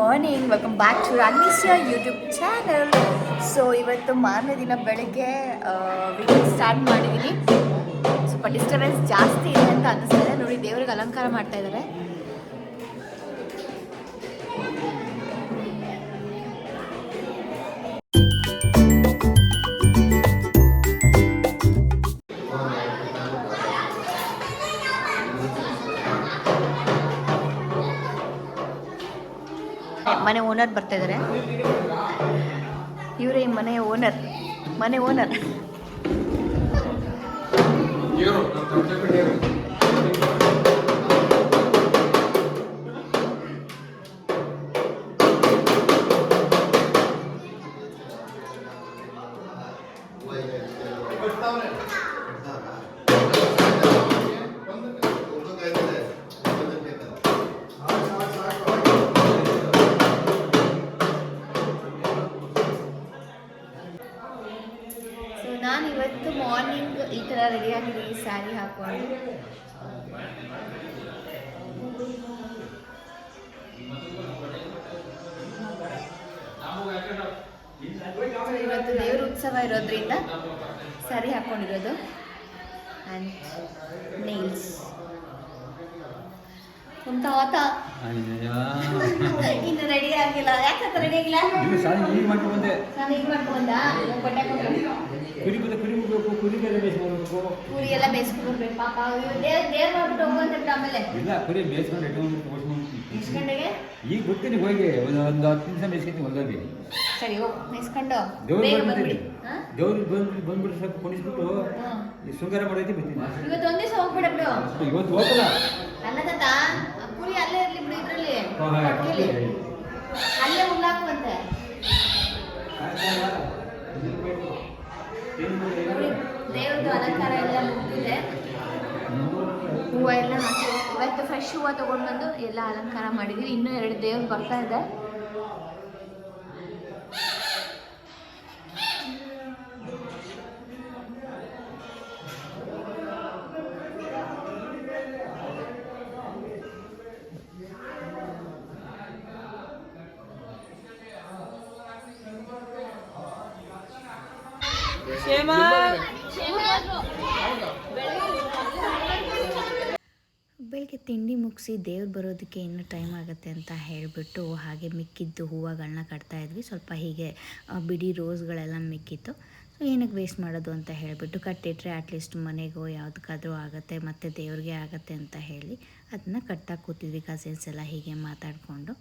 Morning, welcome back to ರಾಗ್ನಿಸ್ಯ YouTube channel. So ಇವತ್ತು ಮಾರನೇ ದಿನ ಬೆಳಗ್ಗೆ ವಿಡಿಯೋ ಸ್ಟಾರ್ಟ್ ಮಾಡಿದ್ದೀನಿ. ಸ್ವಲ್ಪ ಡಿಸ್ಟರ್ಬೆನ್ಸ್ ಜಾಸ್ತಿ ಇದೆ ಅಂತ ಅನ್ನಿಸ್ತಿದೆ. ನೋಡಿ, ದೇವರಿಗೆ ಅಲಂಕಾರ ಮಾಡ್ತಾ ಇದ್ದಾರೆ. ಮನೆ ಓನರ್ ಬರ್ತಾ ಇದ್ದಾರೆ. ಇವರೇ ಮನೆಯ ಓನರ್. ನಾನು ಇವತ್ತು ಮಾರ್ನಿಂಗ್ ಈ ಥರ ರೆಡಿಯಾಗಿದ್ದೀನಿ, ಸ್ಯಾರಿ ಹಾಕ್ಕೊಂಡು. ಇವತ್ತು ದೇವ್ರ ಉತ್ಸವ ಇರೋದ್ರಿಂದ ಸ್ಯಾರಿ ಹಾಕ್ಕೊಂಡಿರೋದು. ಆ್ಯಂಡ್ ನೇಲ್ಸ್ ಇನ್ನು ರೆಡಿ ಆಗಿಲ್ಲ. ಯಾಕಂತ ರೆಡಿ ಆಗಿಲ್ಲ? ಪೂರಿ ಎಲ್ಲ ಬೇಯಿಸ್ಕೊಂಡ್ಬರ್ಬೇಕು ಪಾಪ. ದೇವ್ರು ಮಾಡ್ಬಿಟ್ಟು ಹೋಗುವಂತ. ಆಮೇಲೆ ಎಷ್ಟು ಗಂಟೆಗೆ? ಈಗ ಗೊತ್ತೀನಿ, ಹೋಗಿ ಒಂದು 10 ನಿಮಿಷ ಬೇಯಿಸ್ಕೊಂಡು ಹೊಲ್ದಾಗಿ. ಸರಿ, ಹೋಗಿ ಬೇಯಿಸ್ಕೊಂಡು ದೇವ್ರಿಗೆ ಬಂದ್ಬಿಟ್ಟು ಸ್ವಲ್ಪ ಕುಣಿಸ್ಬಿಟ್ಟು ಶೃಂಗಾರ ಮಾಡೈತಿ ಬರ್ತೀನಿ. ಇವತ್ತು ಒಂದ್ ದಿವಸ ಹೋಗ್ಬಿಡ ಬಿಡು. ಇವತ್ತು ಹೋಗಲ್ಲ ಅಲ್ಲ ತಾತ, ಪೂರಿ ಅಲ್ಲೇ ಇರ್ಲಿ ಬಿಡು. ಇದ್ರಲ್ಲಿ ಅಲ್ಲೇ ಹುಲ್ಲಾಕುವಂತೆ. ದೇವ್ರದ್ದು ಅಲಂಕಾರ ಎಲ್ಲ ಮುಗಿದಿದೆ. ಹೂವು ಎಲ್ಲ ಹಾಕಿ ಇವತ್ತು ಫ್ರೆಶ್ ಹೂವು ತೊಗೊಂಡು ಬಂದು ಎಲ್ಲ ಅಲಂಕಾರ ಮಾಡಿದ್ವಿ. ಇನ್ನೂ 2 ದೇವ್ರು ಬರ್ತಾ ಇದೆ. ಬೆಳಗ್ಗೆ ತಿಂಡಿ ಮುಗಿಸಿ ದೇವ್ರು ಬರೋದಕ್ಕೆ ಇನ್ನೂ ಟೈಮ್ ಆಗುತ್ತೆ ಅಂತ ಹೇಳಿಬಿಟ್ಟು ಹಾಗೆ ಮಿಕ್ಕಿದ್ದು ಹೂವುಗಳನ್ನ ಕಟ್ತಾ ಇದ್ವಿ. ಸ್ವಲ್ಪ ಹೀಗೆ ಬಿಡಿ ರೋಸ್ಗಳೆಲ್ಲ ಮಿಕ್ಕಿತ್ತು. ಸೊ ಏನಕ್ಕೆ ವೇಸ್ಟ್ ಮಾಡೋದು ಅಂತ ಹೇಳಿಬಿಟ್ಟು ಕಟ್ಟಿಟ್ರೆ ಅಟ್ಲೀಸ್ಟ್ ಮನೆಗೋ ಯಾವುದಕ್ಕಾದ್ರೂ ಆಗುತ್ತೆ ಮತ್ತು ದೇವ್ರಿಗೆ ಆಗುತ್ತೆ ಅಂತ ಹೇಳಿ ಅದನ್ನ ಕಟ್ತಾ ಕೂತಿದ್ವಿ ಕಸಿನ್ಸ್ ಎಲ್ಲ ಹೀಗೆ ಮಾತಾಡಿಕೊಂಡು.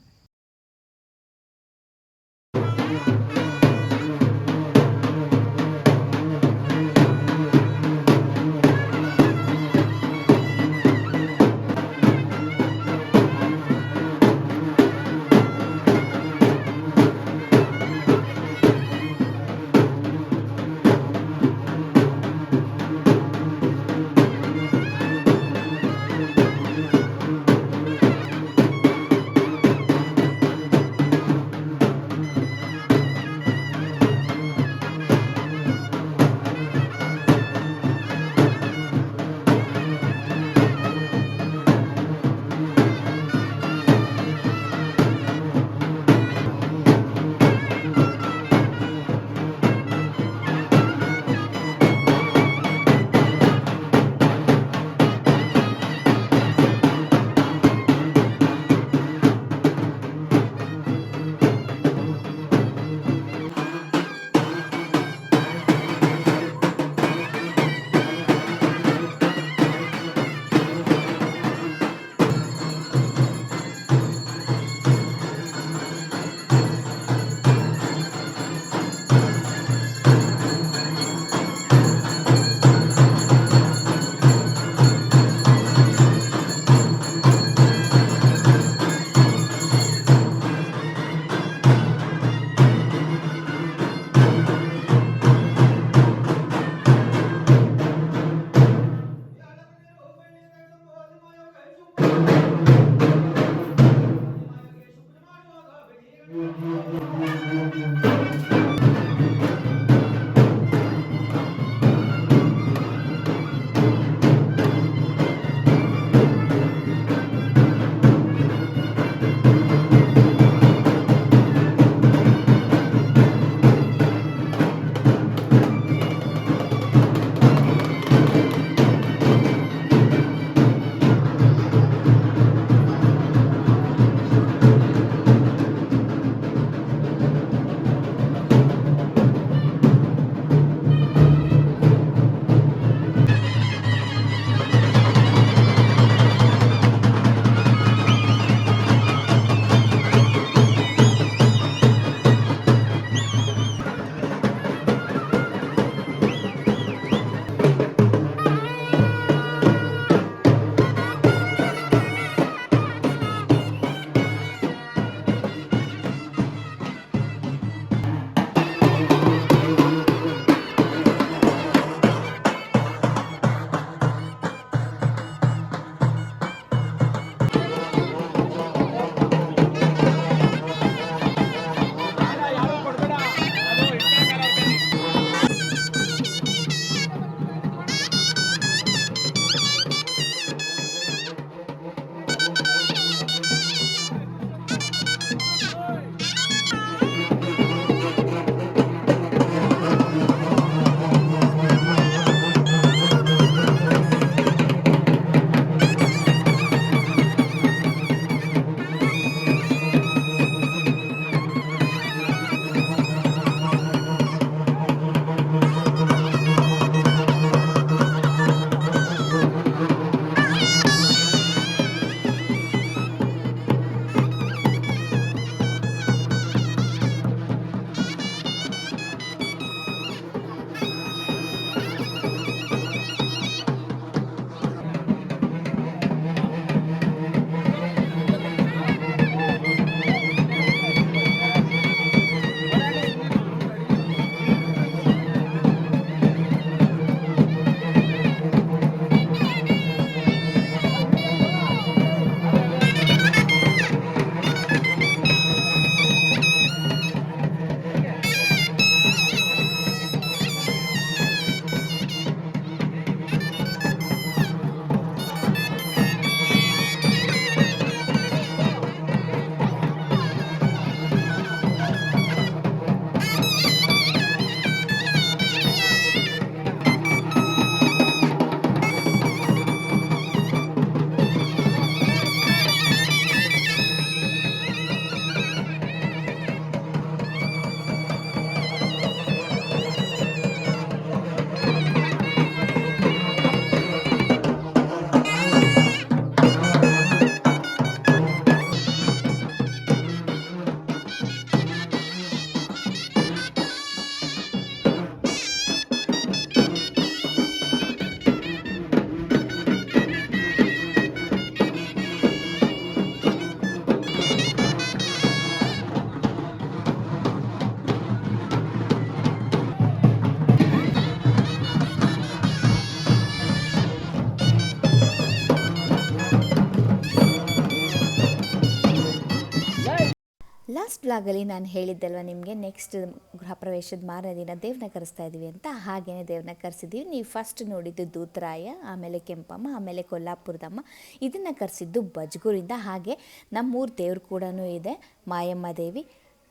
ಲಾಸ್ಟ್ ಬ್ಲಾಗಲ್ಲಿ ನಾನು ಹೇಳಿದ್ದಲ್ವ ನಿಮಗೆ ನೆಕ್ಸ್ಟ್ ಗೃಹ ಪ್ರವೇಶದ ಮಾರನೇ ದಿನ ದೇವ್ರನ್ನ ಕರೆಸ್ತಾ ಇದ್ದೀವಿ ಅಂತ. ಹಾಗೆಯೇ ದೇವ್ರನ್ನ ಕರೆಸಿದ್ದೀವಿ. ನೀವು ಫಸ್ಟ್ ನೋಡಿದ್ದು ದೂತರಾಯ, ಆಮೇಲೆ ಕೆಂಪಮ್ಮ, ಆಮೇಲೆ ಕೊಲ್ಲಾಪುರದಮ್ಮ. ಇದನ್ನು ಕರೆಸಿದ್ದು ಬಜ್ಗೂರಿಂದ. ಹಾಗೆ ನಮ್ಮೂರು ದೇವ್ರು ಕೂಡ ಇದೆ, ಮಾಯಮ್ಮ ದೇವಿ.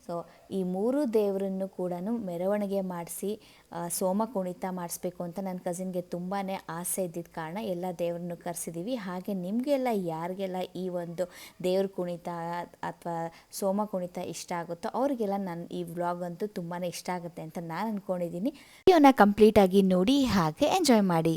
ಸೊ ಈ ಮೂರು ದೇವರನ್ನು ಕೂಡ ಮೆರವಣಿಗೆ ಮಾಡಿಸಿ ಸೋಮ ಕುಣಿತ ಮಾಡಿಸ್ಬೇಕು ಅಂತ ನನ್ನ ಕಸಿನ್ಗೆ ತುಂಬಾ ಆಸೆ ಇದ್ದಿದ್ದ ಕಾರಣ ಎಲ್ಲ ದೇವ್ರನ್ನು ಕರೆಸಿದ್ದೀವಿ. ಹಾಗೆ ನಿಮಗೆಲ್ಲ ಯಾರಿಗೆಲ್ಲ ಈ ಒಂದು ದೇವ್ರ ಕುಣಿತ ಅಥವಾ ಸೋಮ ಕುಣಿತ ಇಷ್ಟ ಆಗುತ್ತೋ ಅವರಿಗೆಲ್ಲ ನನ್ನ ಈ ವ್ಲಾಗ್ ಅಂತೂ ತುಂಬಾ ಇಷ್ಟ ಆಗುತ್ತೆ ಅಂತ ನಾನು ಅಂದ್ಕೊಂಡಿದ್ದೀನಿ. ವಿಡಿಯೋನ ಕಂಪ್ಲೀಟಾಗಿ ನೋಡಿ ಹಾಗೆ ಎಂಜಾಯ್ ಮಾಡಿ.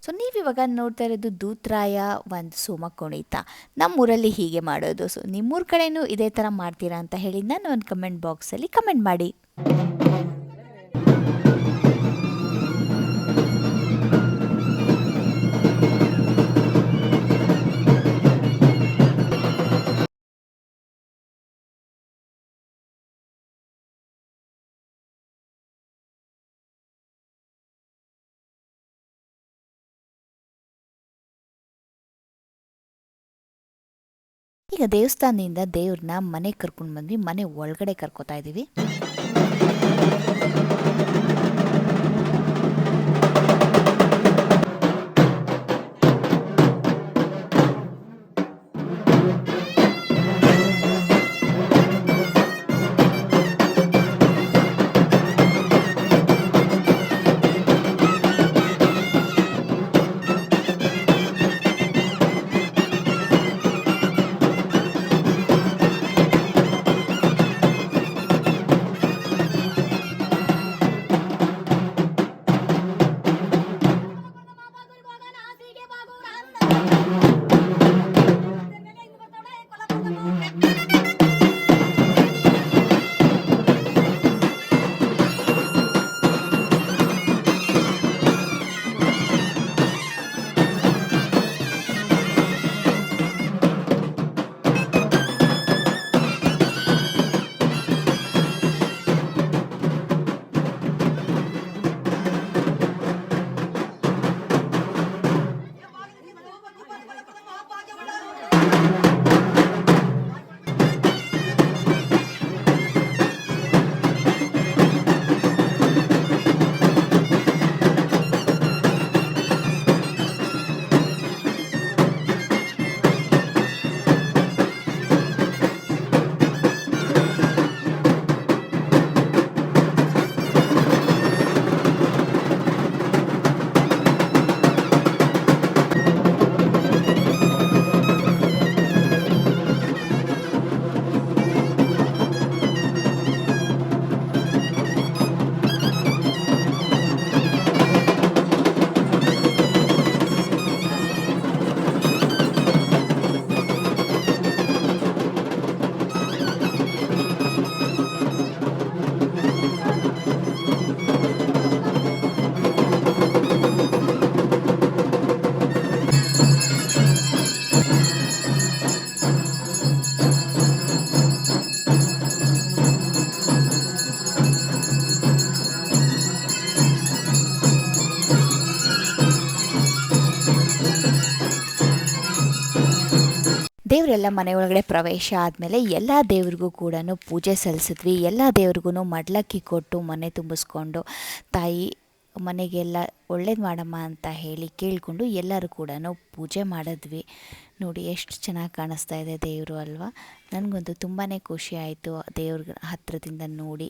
ಸೊ ನೀವಿವಾಗ ನೋಡ್ತಾ ಇರೋದು ದೂತರಾಯ ಒಂದು ಸೋಮ ಕುಣಿತ. ನಮ್ಮೂರಲ್ಲಿ ಹೀಗೆ ಮಾಡೋದು. ಸೊ ನಿಮ್ಮೂರ ಕಡೆಯೂ ಇದೇ ಥರ ಮಾಡ್ತೀರಾ ಅಂತ ಹೇಳಿ ನಾನು ಒಂದು ಕಮೆಂಟ್ ಬಾಕ್ಸಲ್ಲಿ ಕಮೆಂಟ್ ಮಾಡಿ. ಈಗ ದೇವಸ್ಥಾನದಿಂದ ದೇವ್ರನ್ನ ಮನೆಗೆ ಕರ್ಕೊಂಡು ಬಂದ್ವಿ. ಮನೆ ಒಳಗಡೆ ಕರ್ಕೋತಾ ಇದ್ದೀವಿ. ದೇವರೆಲ್ಲ ಮನೆ ಒಳಗಡೆ ಪ್ರವೇಶ ಆದಮೇಲೆ ಎಲ್ಲ ದೇವ್ರಿಗೂ ಕೂಡ ಪೂಜೆ ಸಲ್ಲಿಸಿದ್ವಿ. ಎಲ್ಲ ದೇವ್ರಿಗೂ ಮಡ್ಲಕ್ಕಿ ಕೊಟ್ಟು ಮನೆ ತುಂಬಿಸ್ಕೊಂಡು ತಾಯಿ ಮನೆಗೆಲ್ಲ ಒಳ್ಳೇದು ಮಾಡಮ್ಮ ಅಂತ ಹೇಳಿ ಕೇಳಿಕೊಂಡು ಎಲ್ಲರೂ ಕೂಡ ಪೂಜೆ ಮಾಡಿದ್ವಿ. ನೋಡಿ ಎಷ್ಟು ಚೆನ್ನಾಗಿ ಕಾಣಿಸ್ತಾ ಇದೆ ದೇವರು ಅಲ್ವಾ. ನನಗಂತೂ ತುಂಬಾ ಖುಷಿ ಆಯಿತು ದೇವ್ರ ಹತ್ರದಿಂದ ನೋಡಿ.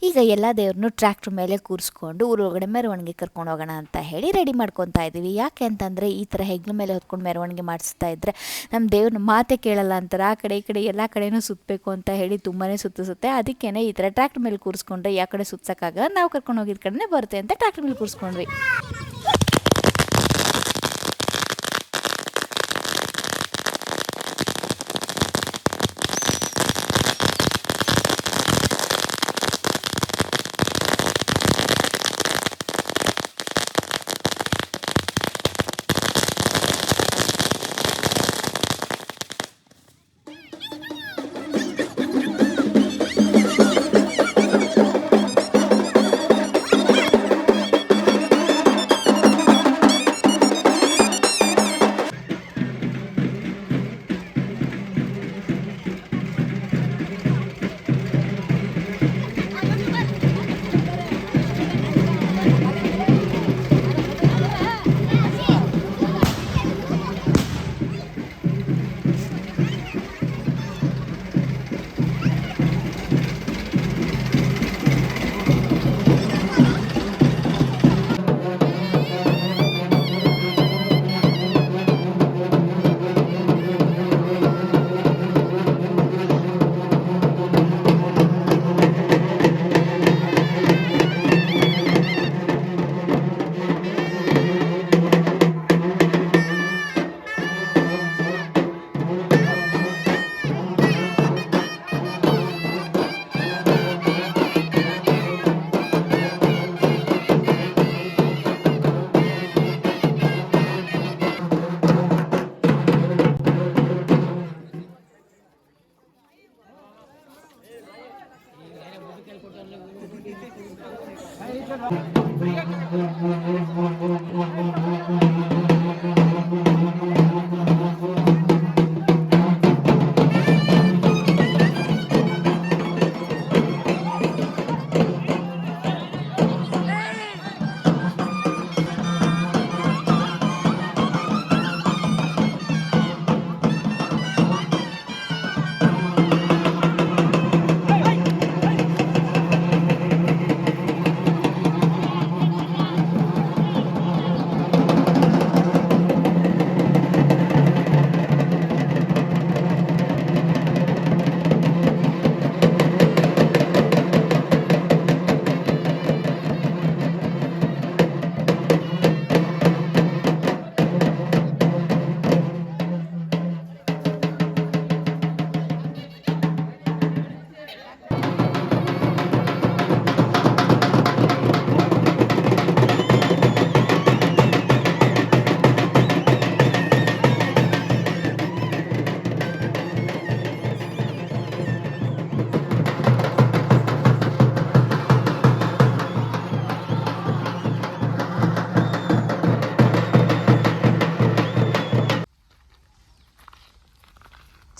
ಈಗ ಎಲ್ಲ ದೇವ್ರನ್ನೂ ಟ್ರ್ಯಾಕ್ಟ್ರ್ ಮೇಲೆ ಕೂರಿಸ್ಕೊಂಡು ಊರೊಳಗಡೆ ಮೆರವಣಿಗೆ ಕರ್ಕೊಂಡು ಹೋಗೋಣ ಅಂತ ಹೇಳಿ ರೆಡಿ ಮಾಡ್ಕೊತಾ ಇದ್ದೀವಿ. ಯಾಕೆ ಅಂತಂದರೆ ಈ ಥರ ಹೆಗ್ಲ ಮೇಲೆ ಹೊತ್ಕೊಂಡು ಮೆರವಣಿಗೆ ಮಾಡಿಸ್ತಾ ಇದ್ದರೆ ನಮ್ಮ ದೇವ್ರನ್ನ ಮಾತೆ ಕೇಳಲ್ಲ ಅಂತಾರೆ. ಆ ಕಡೆ ಈ ಕಡೆ ಎಲ್ಲ ಕಡೆಯೂ ಸುತ್ತಬೇಕು ಅಂತ ಹೇಳಿ ತುಂಬಾ ಸುತ್ತಿಸುತ್ತೆ. ಅದಕ್ಕೇ ಈ ಥರ ಟ್ರ್ಯಾಕ್ಟ್ರ್ ಮೇಲೆ ಕೂರಿಸ್ಕೊಂಡ್ರೆ ಯಾವ ಕಡೆ ಸುತ್ತಕ್ಕಾಗ ನಾವು ಕರ್ಕೊಂಡು ಹೋಗಿದ ಕಡೆನೇ ಬರುತ್ತೆ ಅಂತ ಟ್ರ್ಯಾಕ್ಟ್ರ್ ಮೇಲೆ ಕೂರಿಸ್ಕೊಂಡ್ವಿ.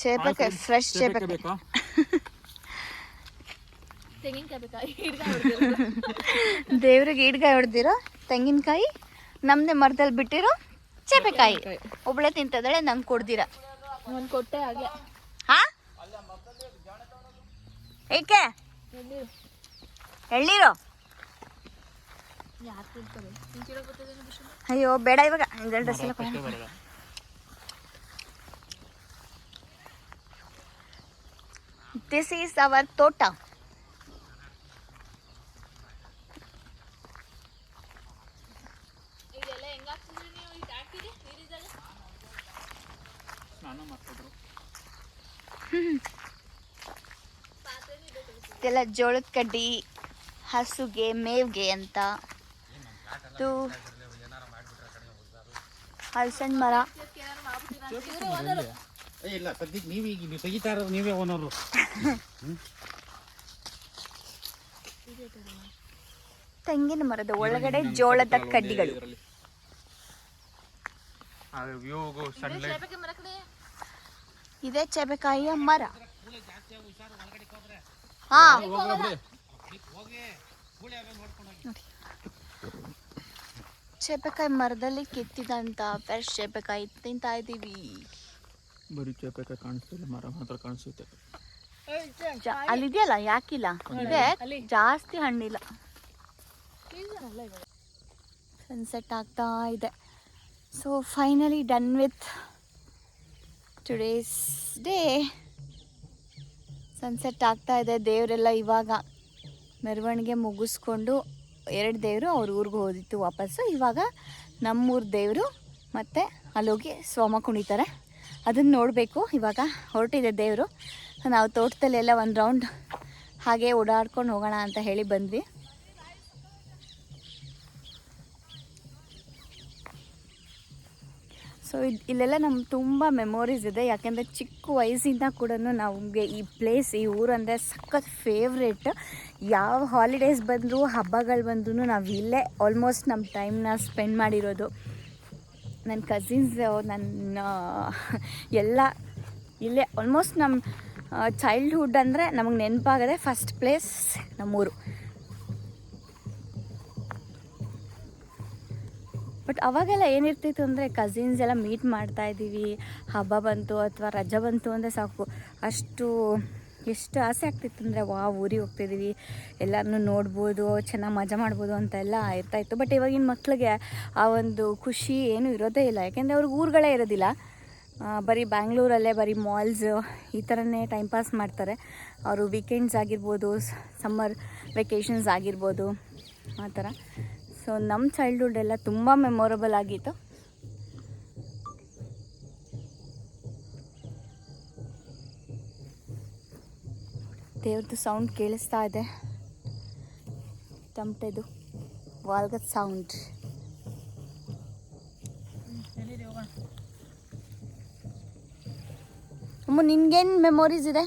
ಚೇಪೆಕಾಯಿ ಫ್ರೆಶ್ ಚೇಪೆಕಾಯಿ. ದೇವ್ರಿಗೆ ಈಡ್ಗಾಯಿ ಹೊಡೆದಿರೋ ತೆಂಗಿನಕಾಯಿ, ನಮ್ದೇ ಮರದಲ್ಲಿ ಬಿಟ್ಟಿರೋ ಚೇಪೆಕಾಯಿ. ಒಬ್ಳೆ ತಿಂತದಳೆ, ನಂಗೆ ಕೊಡ್ದಿರ. ಒಂದು ಕೊಟ್ಟೆ ಆಗ್ಲೇ. ಹಾ ಏಕೆ ಎಳ್ಳೀರು? ಅಯ್ಯೋ ಬೇಡ ಇವಾಗ ಡ್ರೆಸ್ ಎಲ್ಲ. ದಿಸ್ ಈಸ್ ಅವರ್ ತೋಟ. ಇದೆಲ್ಲ ಜೋಳದ ಕಡ್ಡಿ, ಹಸುಗೆ ಮೇವ್ಗೆ ಅಂತ. ಇದು ಹಲಸಣ್ಣ ಮರ. ಇಲ್ಲ ಸದ್ಯಕ್ಕೆ ನೀವು ತೆಗಿತಾ ಇರೋದು ನೀವೇ ಓನರು. ತೆಂಗಿನ ಮರದ ಒಳಗಡೆ ಜೋಳದ ಕಡ್ಡಿಗಳು. ಇದೇ ಚೇಪೆಕಾಯಿಯ ಮರ. ಹಾ ಚೇಪೆಕಾಯಿ ಮರದಲ್ಲಿ ಕಿತ್ತಿದಂತ ಫ್ರೆಶ್ ಚೇಪೆಕಾಯಿ ತಿಂತಾ ಇದ್ದೀವಿ. ಬರೀ ಚೇಪೆಕಾಯಿ ಕಾಣಿಸ್ತಿಲ್ಲ, ಮರ ಮಾತ್ರ ಕಾಣಿಸುತ್ತೆ. ಅಲ್ಲಿದೆಯಲ್ಲ, ಯಾಕಿಲ್ಲ? ಇದೆ, ಜಾಸ್ತಿ ಹಣ್ಣಿಲ್ಲ. ಸನ್ಸೆಟ್ ಆಗ್ತಾ ಇದೆ. So finally done with today's day. Sunset ಆಗ್ತಾ ಇದೆ. ದೇವರೆಲ್ಲ ಇವಾಗ ಮೆರವಣಿಗೆ ಮುಗಿಸ್ಕೊಂಡು, 2 ದೇವರು ಅವ್ರ ಊರಿಗೆ ಹೋದಿತ್ತು ವಾಪಸ್ಸು. ಇವಾಗ ನಮ್ಮೂರ ದೇವರು ಮತ್ತು ಅಲ್ಲೋಗಿ ಸೋಮ ಕುಣಿತಾರೆ, ಅದನ್ನು ನೋಡಬೇಕು. ಇವಾಗ ಹೊರಟಿದೆ ದೇವರು. ನಾವು ತೋಟದಲ್ಲೆಲ್ಲ ಒಂದು ರೌಂಡ್ ಹಾಗೆ ಓಡಾಡ್ಕೊಂಡು ಹೋಗೋಣ ಅಂತ ಹೇಳಿ ಬಂದ್ವಿ. ಸೊ ಇಲ್ಲೆಲ್ಲ ನಮ್ಗೆ ತುಂಬ ಮೆಮೊರೀಸ್ ಇದೆ. ಯಾಕೆಂದರೆ ಚಿಕ್ಕ ವಯಸ್ಸಿಂದ ಕೂಡ ನಮಗೆ ಈ ಪ್ಲೇಸ್, ಈ ಊರಂದರೆ ಸಖತ್ ಫೇವ್ರೇಟ್. ಯಾವ ಹಾಲಿಡೇಸ್ ಬಂದರೂ, ಹಬ್ಬಗಳು ಬಂದ್ರೂ ನಾವು ಇಲ್ಲೇ ಆಲ್ಮೋಸ್ಟ್ ನಮ್ಮ ಟೈಮ್ನ ಸ್ಪೆಂಡ್ ಮಾಡಿರೋದು. ನನ್ನ ಕಸಿನ್ಸ್, ನನ್ನ ಎಲ್ಲ ಇಲ್ಲೇ ಆಲ್ಮೋಸ್ಟ್. ನಮ್ಮ ಚೈಲ್ಡ್ಹುಡ್ ಅಂದರೆ ನಮಗೆ ನೆನಪಾಗದೆ ಫಸ್ಟ್ ಪ್ಲೇಸ್ ನಮ್ಮೂರು. ಬಟ್ ಅವಾಗೆಲ್ಲ ಏನಿರ್ತಿತ್ತು ಅಂದರೆ ಕಸಿನ್ಸ್ ಎಲ್ಲ ಮೀಟ್ ಮಾಡ್ತಾಯಿದ್ದೀವಿ, ಹಬ್ಬ ಬಂತು ಅಥವಾ ರಜೆ ಬಂತು ಅಂದರೆ ಸಾಕು, ಅಷ್ಟು ಎಷ್ಟು ಆಸೆ ಆಗ್ತಿತ್ತು ಅಂದರೆ ಊರಿಗೆ ಹೋಗ್ತಿದ್ದೀವಿ, ಎಲ್ಲರನ್ನೂ ನೋಡ್ಬೋದು, ಚೆನ್ನಾಗಿ ಮಜಾ ಮಾಡ್ಬೋದು ಅಂತೆಲ್ಲ ಇರ್ತಾಯಿತ್ತು. ಬಟ್ ಇವಾಗಿನ ಮಕ್ಳಿಗೆ ಆ ಒಂದು ಖುಷಿ ಏನೂ ಇರೋದೇ ಇಲ್ಲ. ಯಾಕೆಂದರೆ ಅವ್ರಿಗೆ ಊರುಗಳೇ ಇರೋದಿಲ್ಲ. ಬರೀ ಬ್ಯಾಂಗ್ಳೂರಲ್ಲೇ ಬರೀ ಮಾಲ್ಸ್ ಈ ಥರನೇ ಟೈಮ್ ಪಾಸ್ ಮಾಡ್ತಾರೆ. ಅವರು ವೀಕೆಂಡ್ಸ್ ಆಗಿರ್ಬೋದು, ಸಮ್ಮರ್ ವೆಕೇಷನ್ಸ್ ಆಗಿರ್ಬೋದು, ಆ ಥರ. ಸೊ ನಮ್ಮ ಚೈಲ್ಡ್ಹುಡ್ ಎಲ್ಲ ತುಂಬ ಮೆಮೊರಬಲ್ ಆಗಿತ್ತು. ದೇವ್ರದ್ದು ಸೌಂಡ್ ಕೇಳಿಸ್ತಾ ಇದೆ, ತಮಟೆದು ವಾಲ್ಗದ ಸೌಂಡ್. ಅಮ್ಮ ನಿನ್ಗೇನು ಮೆಮೊರೀಸ್ ಇದೆ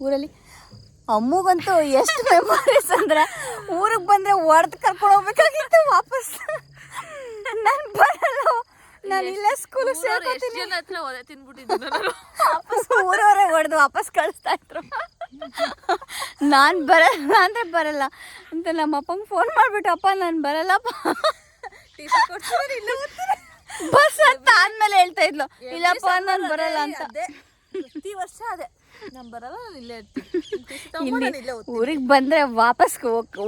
ಊರಲ್ಲಿ? ಅಮ್ಮಗಂತೂ ಎಷ್ಟು ಮೆಮೊರೀಸ್ ಅಂದರೆ ಊರಿಗೆ ಬಂದರೆ ಹೊಡೆದು ಕರ್ಕೊಂಡು ಹೋಗ್ಬೇಕಾಗಿತ್ತು ವಾಪಸ್. ನಾನು ಬರಲ್ಲ, ನಾನು ಇಲ್ಲೇ ಸ್ಕೂಲ್ ಸೇರ್ಕೊತೀನಿ. ಹತ್ರ ಹೋದೆ ತಿನ್ಬಿಟ್ಟಿದ್ದೀನಿ ವಾಪಸ್ ಊರವರೇ ಹೊಡೆದು ವಾಪಸ್ ಕಳಿಸ್ತಾ ಇದ್ರು. ನಾನು ಬರಲ್ಲ ಅಂದರೆ ಬರಲ್ಲ ಅಂತ ನಮ್ಮ ಅಪ್ಪಂಗೆ ಫೋನ್ ಮಾಡಿಬಿಟ್ಟು, ಅಪ್ಪ ನಾನು ಬರಲ್ಲಪ್ಪ ಬಸ್ ಅಂತ ಆದ್ಮೇಲೆ ಹೇಳ್ತಾ ಇದ್ಲು, ಇಲ್ಲಪ್ಪ ನಾನು ಬರಲ್ಲ ಅಂತ. ಪ್ರತಿ ವರ್ಷ ಅದೇ ನಾನು ಬರಲ್ಲ, ನಾನು ಇಲ್ಲೇ ಇರ್ತೀನಿ. ಊರಿಗೆ ಬಂದರೆ ವಾಪಸ್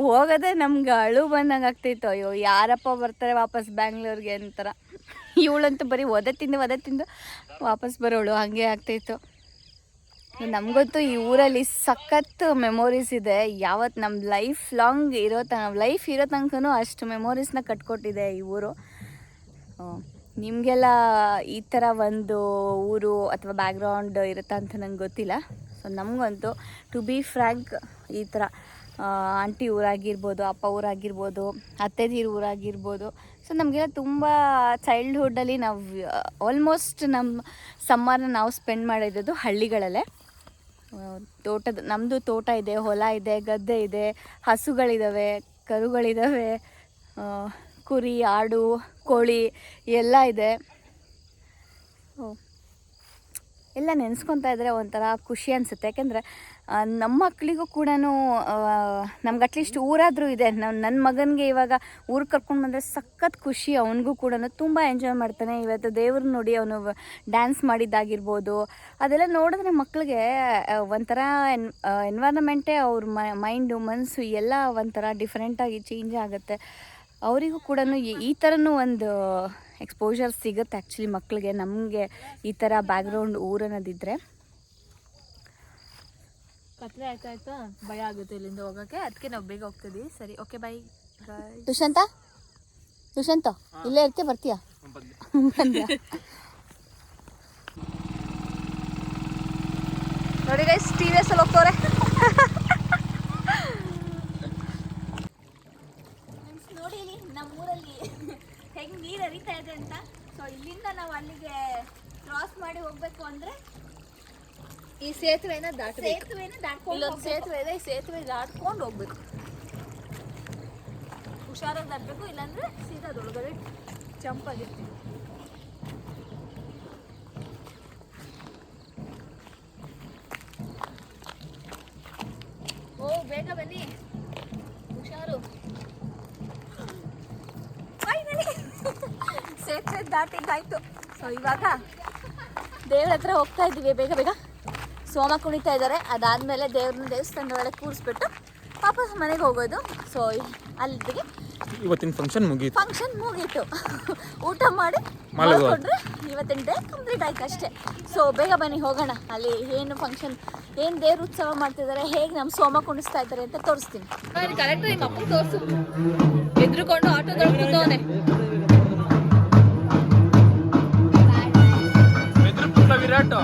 ಹೋಗೋದೇ ನಮ್ಗೆ ಅಳು ಬಂದಂಗೆ ಆಗ್ತಿತ್ತು. ಅಯ್ಯೋ ಯಾರಪ್ಪ ಬರ್ತಾರೆ ವಾಪಸ್ ಬ್ಯಾಂಗ್ಳೂರಿಗೆ ಅಂತಾರ. ಇವಳಂತೂ ಬರೀ ಒದೆ ತಿಂದು ವಾಪಸ್ ಬರೋಳು, ಹಾಗೆ ಆಗ್ತಾಯಿತ್ತು. ನಮಗಂತೂ ಈ ಊರಲ್ಲಿ ಸಖತ್ ಮೆಮೊರೀಸ್ ಇದೆ. ಯಾವತ್ತು ನಮ್ಮ ಲೈಫ್ ಲಾಂಗ್ ಲೈಫ್ ಇರೋ ತನಕನೂ ಅಷ್ಟು ಮೆಮೊರೀಸ್ನ ಕಟ್ಕೊಟ್ಟಿದೆ ಈ ಊರು. ನಿಮಗೆಲ್ಲ ಈ ಥರ ಒಂದು ಊರು ಅಥವಾ ಬ್ಯಾಕ್ಗ್ರೌಂಡ್ ಇರುತ್ತಾ ಅಂತ ನಂಗೆ ಗೊತ್ತಿಲ್ಲ. ಸೊ ನಮಗಂತೂ ಟು ಬಿ ಫ್ರ್ಯಾಂಕ್ ಈ ಥರ ಆಂಟಿ ಊರಾಗಿರ್ಬೋದು, ಅಪ್ಪ ಊರಾಗಿರ್ಬೋದು, ಅತ್ತೆದೀರು ಊರಾಗಿರ್ಬೋದು. ಸೊ ನಮಗೆಲ್ಲ ತುಂಬ ಚೈಲ್ಡ್ಹುಡ್ಡಲ್ಲಿ ನಾವು ಆಲ್ಮೋಸ್ಟ್ ನಮ್ಮ ಸಮ್ಮರ್ನ ನಾವು ಸ್ಪೆಂಡ್ ಮಾಡಿರೋದು ಹಳ್ಳಿಗಳಲ್ಲೇ. ನಮ್ಮದು ತೋಟ ಇದೆ, ಹೊಲ ಇದೆ, ಗದ್ದೆ ಇದೆ, ಹಸುಗಳಿದ್ದಾವೆ, ಕರುಗಳಿದ್ದಾವೆ, ಕುರಿ, ಆಡು, ಕೋಳಿ ಎಲ್ಲ ಇದೆ. ಎಲ್ಲ ನೆನೆಸ್ಕೊತಾ ಇದ್ದರೆ ಒಂಥರ ಖುಷಿ ಅನಿಸುತ್ತೆ. ಯಾಕೆಂದರೆ ನಮ್ಮ ಮಕ್ಕಳಿಗೂ ಕೂಡ ನಮ್ಗೆ ಅಟ್ಲೀಸ್ಟ್ ಊರಾದರೂ ಇದೆ. ನನ್ನ ಮಗನಿಗೆ ಇವಾಗ ಊರಿಗೆ ಕರ್ಕೊಂಡು ಬಂದರೆ ಸಖತ್ ಖುಷಿ. ಅವನಿಗೂ ಕೂಡ ತುಂಬ ಎಂಜಾಯ್ ಮಾಡ್ತಾನೆ. ಇವತ್ತು ದೇವ್ರ ನೋಡಿ ಅವನು ಡ್ಯಾನ್ಸ್ ಮಾಡಿದ್ದಾಗಿರ್ಬೋದು, ಅದೆಲ್ಲ ನೋಡಿದ್ರೆ ಮಕ್ಕಳಿಗೆ ಒಂಥರ ಎನ್ವೈರನ್ಮೆಂಟೇ ಅವ್ರ ಮೈಂಡು, ಮನಸ್ಸು ಎಲ್ಲ ಒಂಥರ ಡಿಫ್ರೆಂಟಾಗಿ ಚೇಂಜ್ ಆಗುತ್ತೆ. ಅವರಿಗೂ ಕೂಡ ಈ ಥರನೂ ಒಂದು ಎಕ್ಸ್ಪೋಜರ್ ಸಿಗುತ್ತೆ ಆ್ಯಕ್ಚುಲಿ ಮಕ್ಕಳಿಗೆ. ನಮಗೆ ಈ ಥರ ಬ್ಯಾಕ್ಗ್ರೌಂಡ್ ಊರನ್ನೋದಿದ್ದರೆ ಕತ್ಲೆ ಆಯ್ತಾಯ್ತಾ ಭಯ ಆಗುತ್ತೆ ಇಲ್ಲಿಂದ ಹೋಗೋಕ್ಕೆ, ಅದಕ್ಕೆ ನಾವು ಬೇಗ ಹೋಗ್ತಿದ್ವಿ. ಸರಿ, ಓಕೆ, ಬೈ. ದುಷ್ಯಂತ ಇಲ್ಲೇ ಇರ್ತೀಯ, ಬರ್ತೀಯಾ? ನೋಡಿ ಗೈಸ್, TVS ಅಲ್ಲಿ ಹೋಗ್ತವ್ರೆ. ನೋಡಿ ನಮ್ಮೂರಲ್ಲಿ ಹೆಂಗೆ ನೀರು ಹರಿತಾ ಇದೆ ಅಂತ. ಸೊ ಇಲ್ಲಿಂದ ನಾವು ಅಲ್ಲಿಗೆ ಕ್ರಾಸ್ ಮಾಡಿ ಹೋಗ್ಬೇಕು ಅಂದರೆ ಈ ಸೇತುವೆನ ದಾಟಬೇಕು. ದಾಟ್ಕೊಂಡು ಇಲ್ಲೊಂದು ಸೇತುವೆ ಇದೆ, ಈ ಸೇತುವೆ ದಾಟ್ಕೊಂಡು ಹೋಗ್ಬೇಕು. ಹುಷಾರಾಗಿ ದಾಟಬೇಕು, ಇಲ್ಲಾಂದ್ರೆ ಸೀದಾ ಅದೊಳಗಡೆ ಜಂಪ್ ಆಗಿರ್ತೀವಿ. ಓ ಬೇಗ ಬನ್ನಿ, ಹುಷಾರು. ಸೇತುವೆ ದಾಟಿದ್ದಾಯ್ತು. ಸೊ ಇವಾಗ ದೇವ್ರ ಹತ್ರ ಹೋಗ್ತಾ ಇದ್ದೀವಿ. ಬೇಗ ಬೇಗ ಸೋಮ ಕುಣಿತಾ ಇದ್ದಾರೆ. ಅದಾದಮೇಲೆ ದೇವಸ್ಥಾನದ ಒಳಗೆ ಕೂರಿಸ್ಬಿಟ್ಟು ವಾಪಸ್ ಮನೆಗೆ ಹೋಗೋದು. ಸೊ ಅಲ್ಲಿಗೆ ಇವತ್ತಿನ ಫಂಕ್ಷನ್ ಮುಗೀತು. ಊಟ ಮಾಡಿ ಮಾಡ್ಕೊಂಡ್ರೆ ಇವತ್ತಿನ ಡೇ ಕಂಪ್ಲೀಟ್ ಆಯ್ತು ಅಷ್ಟೇ. ಸೊ ಬೇಗ ಬನ್ನಿ ಹೋಗೋಣ. ಅಲ್ಲಿ ಏನು ಫಂಕ್ಷನ್, ಏನು ದೇವ್ರ ಉತ್ಸವ ಮಾಡ್ತಿದ್ದಾರೆ, ಹೇಗೆ ನಮ್ಮ ಸೋಮ ಕುಣಿಸ್ತಾ ಇದ್ದಾರೆ ಅಂತ ತೋರಿಸ್ತೀನಿ. ಕರೆಕ್ಟ್ ನಿಮ್ಮ ಅಪ್ಪನ ತೋರಿಸು. ಎದ್ರುಕೊಂಡು ಆಟೋದೊಳಗೆ ಕೂತವನೆ. ವಿರಾಟ್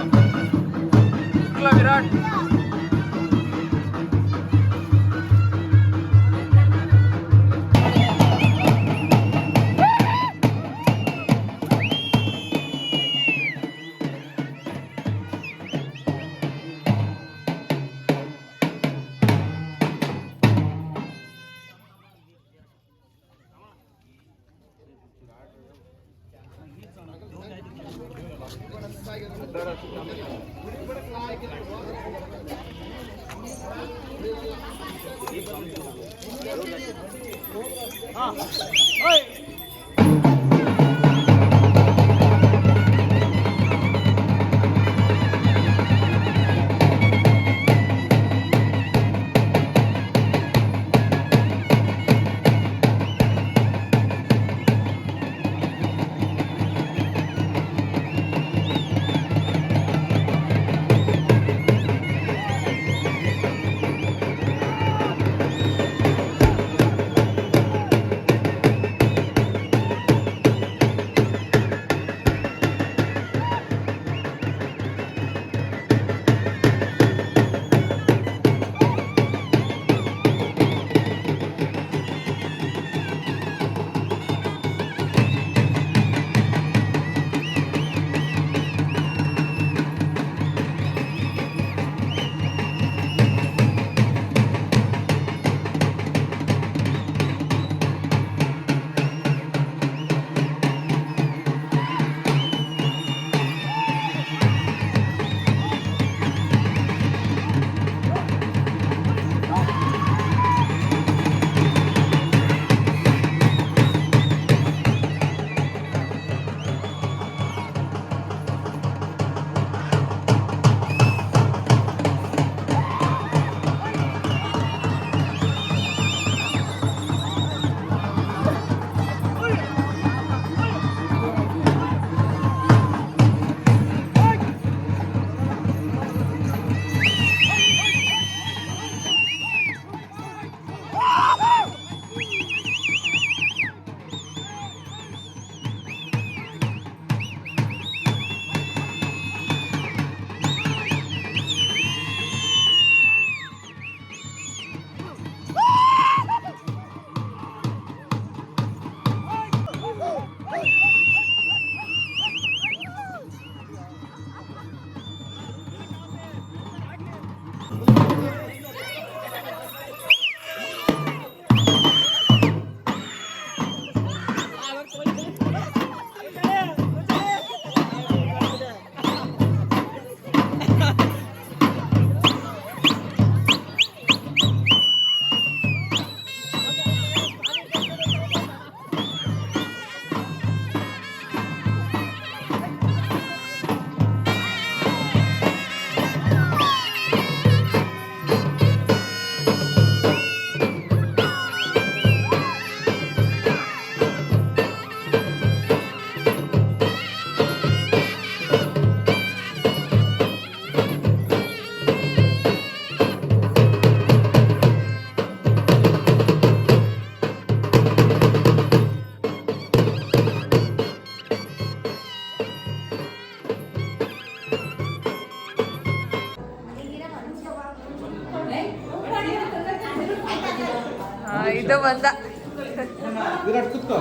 ವಿರಾಟ್ ಕುತ್ಕೋ.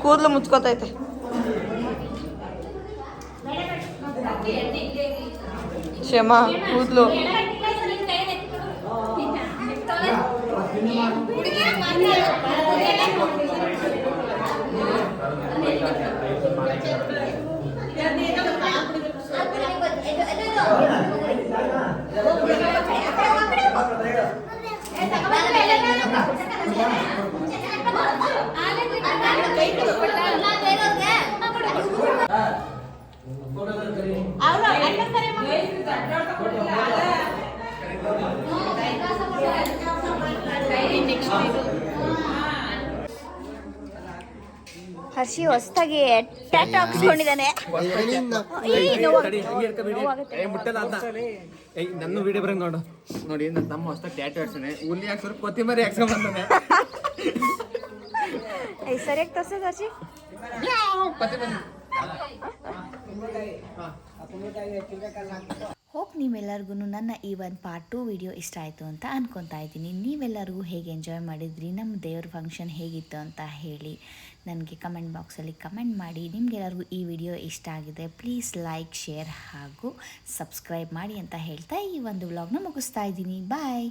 ಕೂದಲು ಮುಚ್ಕೋತೈತೆ. ಕ್ಷಮಾ ಕೂದಲು ಹರ್ಷಿ ಹೊಸ್ದಾಗಿ ಟ್ಯಾಟೂ ಹಾಕ್ಸ್ಕೊಂಡಿದ್ದಾನೆ. ನನ್ನ ವಿಡಿಯೋ ಬರಂಗ್ ನೋಡು ನೋಡಿ, ನನ್ನ ತಮ್ಮ ಹೊಸ ಟ್ಯಾಟೂ ಹಾಕ್ಸಾನೆ, ಹುಲಿ ಹಾಕ್ಸೋರು ಕೊತ್ತಿಮರಿ ಹಾಕ್ಸ್ಕೊಂಡ್ ಬಂದಾನೆ. ಸರಿಯಾಗಿ ತೋರ್ಸೋದು ಹರ್ಷಿ. ಹೋಪ್ ನೀವೆಲ್ಲರಿಗೂ ನನ್ನ ಈ ಒಂದು ಪಾರ್ಟ್ 2 ವಿಡಿಯೋ ಇಷ್ಟ ಆಯಿತು ಅಂತ ಅನ್ಕೊತಾ ಇದ್ದೀನಿ. ನೀವೆಲ್ಲರಿಗೂ ಹೇಗೆ ಎಂಜಾಯ್ ಮಾಡಿದ್ರಿ, ನಮ್ಮ ದೇವ್ರ ಫಂಕ್ಷನ್ ಹೇಗಿತ್ತು ಅಂತ ಹೇಳಿ ನನಗೆ ಕಮೆಂಟ್ ಬಾಕ್ಸಲ್ಲಿ ಕಮೆಂಟ್ ಮಾಡಿ. ನಿಮಗೆಲ್ಲರಿಗೂ ಈ ವಿಡಿಯೋ ಇಷ್ಟ ಆಗಿದೆ ಪ್ಲೀಸ್ ಲೈಕ್, ಶೇರ್ ಹಾಗೂ ಸಬ್ಸ್ಕ್ರೈಬ್ ಮಾಡಿ ಅಂತ ಹೇಳ್ತಾ ಈ ಒಂದು ವ್ಲಾಗ್ನ ಮುಗಿಸ್ತಾ ಇದ್ದೀನಿ. ಬಾಯ್.